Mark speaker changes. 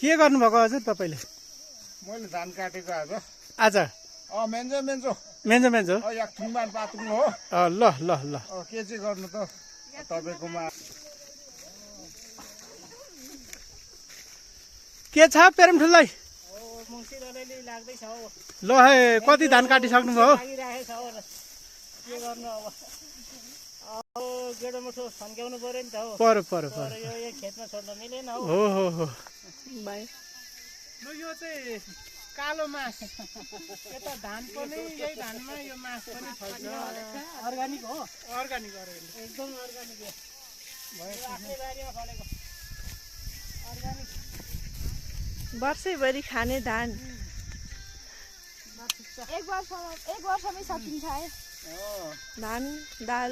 Speaker 1: के गर्नुभएको हजुर तपाईँले?
Speaker 2: मैले धान काटेको
Speaker 1: आज
Speaker 2: मेन्जो मेन्जो
Speaker 1: मेन्जो मेन्जो
Speaker 2: यहाँ थुङमान पातुङ हो।
Speaker 1: ल ल ल
Speaker 2: के चाहिँ गर्नु त तपाईँकोमा?
Speaker 1: के छ पेरम ठुलै? ल है कति धान काटिसक्नुभयो?
Speaker 3: के गर्नु अब गेडो मुठो फन्क्याउनु पर्यो नि त हो।
Speaker 1: पर्यो
Speaker 3: यो खेतमा छोड्न मिलेन हो।
Speaker 1: हो
Speaker 3: भाइ
Speaker 1: यो चाहिँ कालो मास यता धान पनि यही धानमा यो मास पनि फल्छ।
Speaker 3: अर्गानिक हो।
Speaker 1: अर्गानिक
Speaker 3: एकदम अर्गानिक हो। आफ्नै बारीमा फलेको अर्गानिक
Speaker 4: वर्षैभरि खाने धान एक वर्षमै सकिन्छ है धान दाल